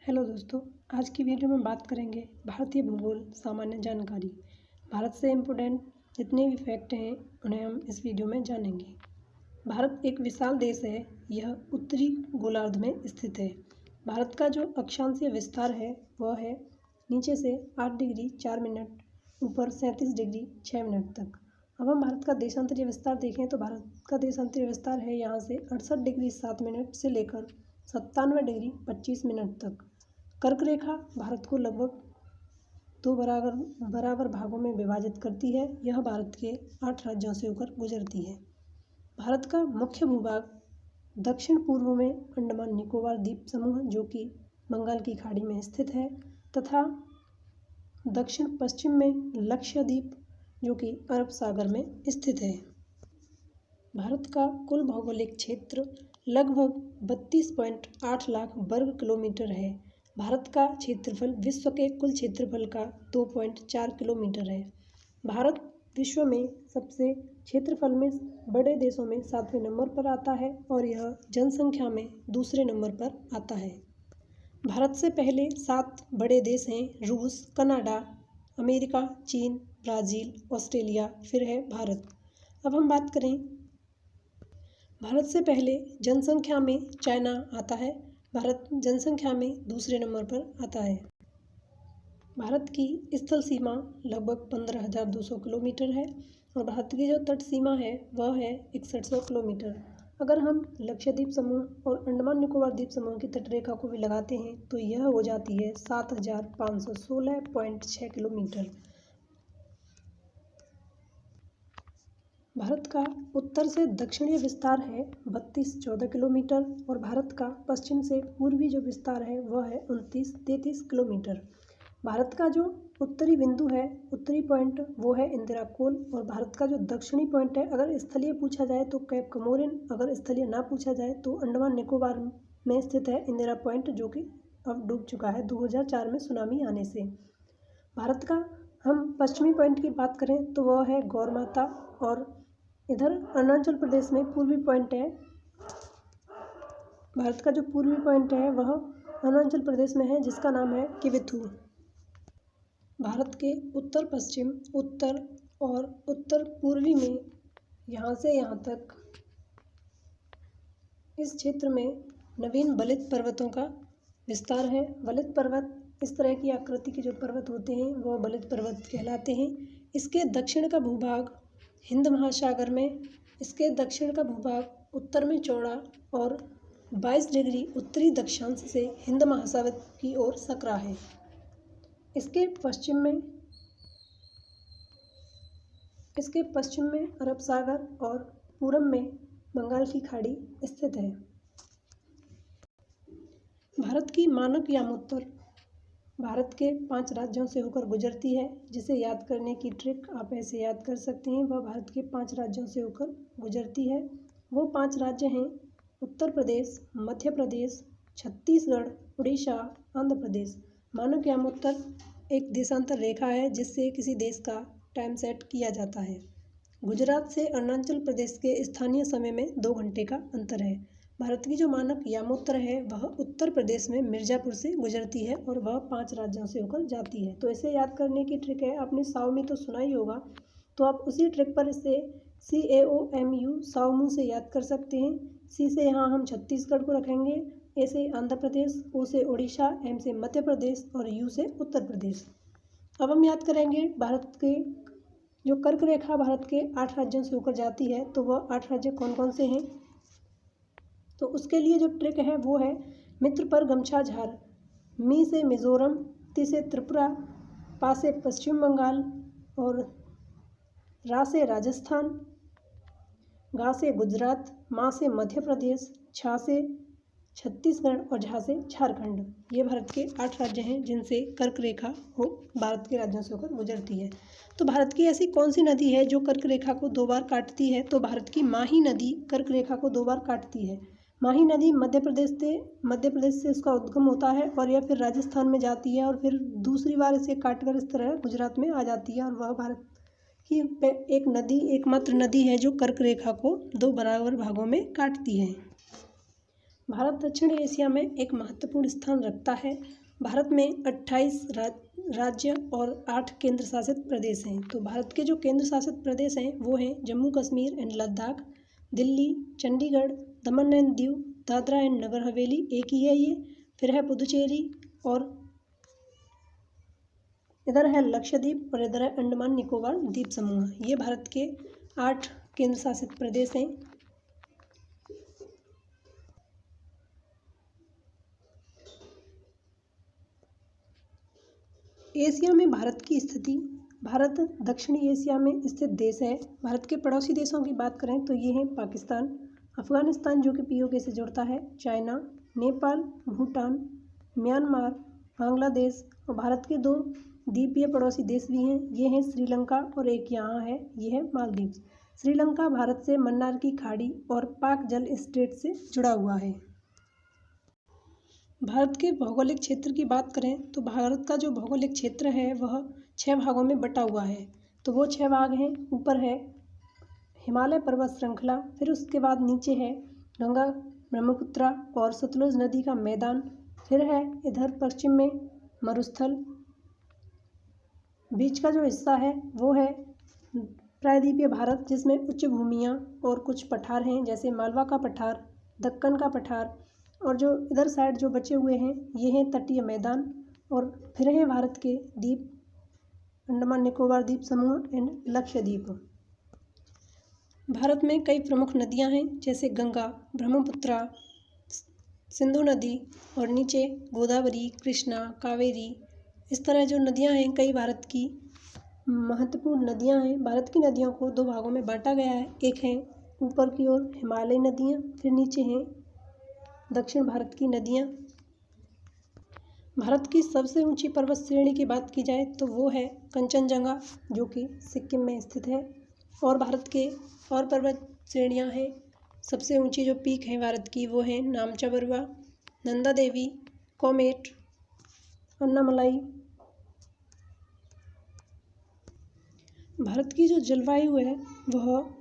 Hello दोस्तों, आज की वीडियो में बात करेंगे भारतीय भूगोल सामान्य जानकारी। भारत से इम्पोर्टेंट जितने भी फैक्ट हैं उन्हें हम इस वीडियो में जानेंगे। भारत एक विशाल देश है। यह उत्तरी गोलार्ध में स्थित है। भारत का जो अक्षांशीय विस्तार है वह है नीचे से 8 डिग्री 4 मिनट, ऊपर 37 डिग्री 6 मिनट तक। अब हम भारत का देशांतरीय विस्तार देखें तो भारत का देशांतरीय विस्तार है यहाँ से 68 डिग्री 7 मिनट से लेकर 97 डिग्री 25 मिनट तक। कर्क रेखा भारत को लगभग दो बराबर भागों में विभाजित करती है। यह भारत के 8 राज्यों से होकर गुजरती है। भारत का मुख्य भूभाग दक्षिण पूर्व में अंडमान निकोबार द्वीप समूह जो कि बंगाल की खाड़ी में स्थित है, तथा दक्षिण पश्चिम में लक्षद्वीप जो कि अरब सागर में स्थित है। भारत का कुल भौगोलिक क्षेत्र लगभग 32.8 लाख वर्ग किलोमीटर है। भारत का क्षेत्रफल विश्व के कुल क्षेत्रफल का 2.4 किलोमीटर है। भारत विश्व में सबसे क्षेत्रफल में बड़े देशों में 7वें नंबर पर आता है और यह जनसंख्या में दूसरे नंबर पर आता है। भारत से पहले 7 बड़े देश हैं: रूस, कनाडा, अमेरिका, चीन, ब्राज़ील, ऑस्ट्रेलिया, फिर है भारत। अब हम बात करें, भारत से पहले जनसंख्या में चाइना आता है। भारत जनसंख्या में दूसरे नंबर पर आता है। भारत की स्थल सीमा लगभग 15,200 किलोमीटर है और भारत की जो तट सीमा है वह है 6100 किलोमीटर। अगर हम लक्षद्वीप समूह और अंडमान निकोबार द्वीप समूह की तटरेखा को भी लगाते हैं तो यह हो जाती है 7516.6 किलोमीटर। भारत का उत्तर से दक्षिणी विस्तार है 3214 किलोमीटर और भारत का पश्चिम से पूर्वी जो विस्तार है वह है 2933 किलोमीटर। भारत का जो उत्तरी बिंदु है, उत्तरी पॉइंट, वो है इंदिरा कोल और भारत का जो दक्षिणी पॉइंट है, अगर स्थलीय पूछा जाए तो कैप कमोरिन, अगर स्थलीय ना पूछा जाए तो अंडमान निकोबार में स्थित है इंदिरा पॉइंट जो कि अब डूब चुका है 2004 में सुनामी आने से। भारत का हम पश्चिमी पॉइंट की बात करें तो वह है गौरमाता और इधर अरुणाचल प्रदेश में पूर्वी पॉइंट है। भारत का जो पूर्वी पॉइंट है वह अरुणाचल प्रदेश में है जिसका नाम है किबिथू। भारत के उत्तर पश्चिम, उत्तर और उत्तर पूर्वी में यहाँ से यहाँ तक इस क्षेत्र में नवीन बलित पर्वतों का विस्तार है। बलित पर्वत इस तरह की आकृति के जो पर्वत होते हैं वह बलित पर्वत कहलाते हैं। इसके दक्षिण का भूभाग हिंद महासागर में, इसके दक्षिण का भूभाग उत्तर में चौड़ा और 22 डिग्री उत्तरी दक्षिणांश से हिंद महासागर की ओर सकरा है। इसके पश्चिम में अरब सागर और पूरब में बंगाल की खाड़ी स्थित है। भारत की मानक यामोत्तर भारत के 5 राज्यों से होकर गुजरती है। जिसे याद करने की ट्रिक आप ऐसे याद कर सकते हैं, वह भारत के 5 राज्यों से होकर गुजरती है। वो 5 राज्य हैं: उत्तर प्रदेश, मध्य प्रदेश, छत्तीसगढ़, उड़ीसा, आंध्र प्रदेश। मानक यामोत्तर एक देशांतर रेखा है जिससे किसी देश का टाइम सेट किया जाता है। गुजरात से अरुणाचल प्रदेश के स्थानीय समय में 2 घंटे का अंतर है। भारत की जो मानक यामोत्तर है वह उत्तर प्रदेश में मिर्ज़ापुर से गुजरती है और वह 5 राज्यों से होकर जाती है। तो इसे याद करने की ट्रिक है, आपने साओमी तो सुना ही होगा, तो आप उसी ट्रिक पर इसे CAOMU साओमू से याद कर सकते हैं। C से यहाँ हम छत्तीसगढ़ को रखेंगे, A से आंध्र प्रदेश, O से उड़ीसा, M से मध्य प्रदेश और U से उत्तर प्रदेश। अब हम याद करेंगे भारत के जो कर्क रेखा भारत के 8 राज्यों से होकर जाती है तो वह 8 राज्य कौन कौन से हैं। तो उसके लिए जो ट्रिक है वो है मित्र पर गमछा झार। मी से मिजोरम, ति से त्रिपुरा, पा से पश्चिम बंगाल और रा से राजस्थान, गा से गुजरात, मा से मध्य प्रदेश, छा से छत्तीसगढ़ और झा से झारखंड। ये भारत के 8 राज्य हैं जिनसे कर्क रेखा हो भारत के राज्यों से होकर गुजरती है। तो भारत की ऐसी कौन सी नदी है जो कर्क रेखा को 2 बार काटती है। तो भारत की माही नदी कर्क रेखा को 2 बार काटती है। माही नदी मध्य प्रदेश से इसका उद्गम होता है और यह फिर राजस्थान में जाती है और फिर दूसरी बार इसे काटकर इस तरह गुजरात में आ जाती है और वह भारत की एकमात्र नदी है जो कर्क रेखा को 2 बराबर भागों में काटती है। भारत दक्षिण एशिया में एक महत्वपूर्ण स्थान रखता है। भारत में 28 राज्य और 8 केंद्र शासित प्रदेश हैं। तो भारत के जो केंद्र शासित प्रदेश हैं वो हैं Jammu Kashmir and Ladakh, Delhi, Chandigarh, Daman and Diu, Dadra and Nagar Haveli एक ही है ये, फिर है पुदुचेरी, और इधर है लक्षद्वीप, और इधर है अंडमान निकोबार द्वीप समूह। ये भारत के 8 केंद्र शासित प्रदेश हैं। एशिया में भारत की स्थिति। भारत दक्षिणी एशिया में स्थित देश है। भारत के पड़ोसी देशों की बात करें तो ये हैं पाकिस्तान, अफगानिस्तान जो कि पीओके से जुड़ता है, चाइना, नेपाल, भूटान, म्यांमार, बांग्लादेश, और भारत के 2 द्वीपीय पड़ोसी देश भी हैं। ये हैं श्रीलंका और एक यहाँ है, ये है मालदीव। श्रीलंका भारत से मन्नार की खाड़ी और पाक जल स्ट्रेट से जुड़ा हुआ है। भारत के भौगोलिक क्षेत्र की बात करें तो भारत का जो भौगोलिक क्षेत्र है वह 6 भागों में बटा हुआ है। तो वो 6 भाग हैं। ऊपर है हिमालय पर्वत श्रृंखला, फिर उसके बाद नीचे है गंगा, ब्रह्मपुत्रा और सतलुज नदी का मैदान, फिर है इधर पश्चिम में मरुस्थल, बीच का जो हिस्सा है वो है प्रायद्वीपीय भारत जिसमें उच्च भूमियाँ और कुछ पठार हैं जैसे मालवा का पठार, दक्कन का पठार, और जो इधर साइड जो बचे हुए हैं ये हैं तटीय मैदान, और फिर है भारत के द्वीप अंडमान निकोबार द्वीप समूह एंड लक्षद्वीप। भारत में कई प्रमुख नदियां हैं जैसे गंगा, ब्रह्मपुत्रा, सिंधु नदी, और नीचे गोदावरी, कृष्णा, कावेरी। इस तरह जो नदियां हैं कई भारत की महत्वपूर्ण नदियां हैं। भारत की नदियों को 2 भागों में बांटा गया है। एक है ऊपर की ओर हिमालयी नदियां, फिर नीचे हैं दक्षिण भारत की नदियां। भारत की सबसे ऊंची पर्वत श्रेणी की बात की जाए तो वो है कंचनजंगा जो कि सिक्किम में स्थित है। और भारत के और पर्वत श्रेणियां हैं। सबसे ऊंची जो पीक है भारत की वो है नामचा बरुआ, नंदा देवी, कोमेट, अन्नामलाई। भारत की जो जलवायु है वह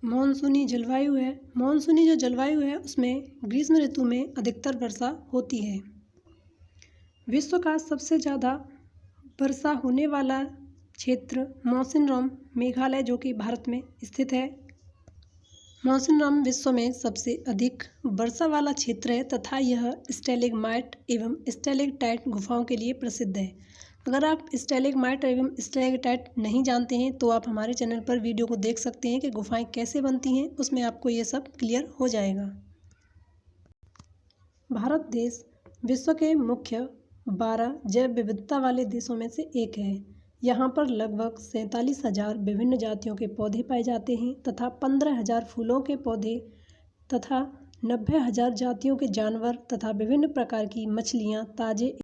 मानसूनी जलवायु है। मानसूनी जो जलवायु है उसमें ग्रीष्म ऋतु में अधिकतर वर्षा होती है। विश्व का सबसे ज़्यादा वर्षा होने वाला क्षेत्र मौसिनराम मेघालय जो कि भारत में स्थित है। मौसिनराम विश्व में सबसे अधिक वर्षा वाला क्षेत्र है तथा यह स्टैलेग्माइट एवं स्टैलेक्टाइट गुफाओं के लिए प्रसिद्ध है। अगर आप स्टैलेग्माइट एवं स्टैलेक्टाइट नहीं जानते हैं तो आप हमारे चैनल पर वीडियो को देख सकते हैं कि गुफाएं कैसे बनती हैं, उसमें आपको ये सब क्लियर हो जाएगा। भारत देश विश्व के मुख्य 12 जैव विविधता वाले देशों में से एक है। यहाँ पर लगभग 47,000 विभिन्न जातियों के पौधे पाए जाते हैं तथा 15,000 फूलों के पौधे तथा 90,000 जातियों के जानवर तथा विभिन्न प्रकार की मछलियाँ ताजे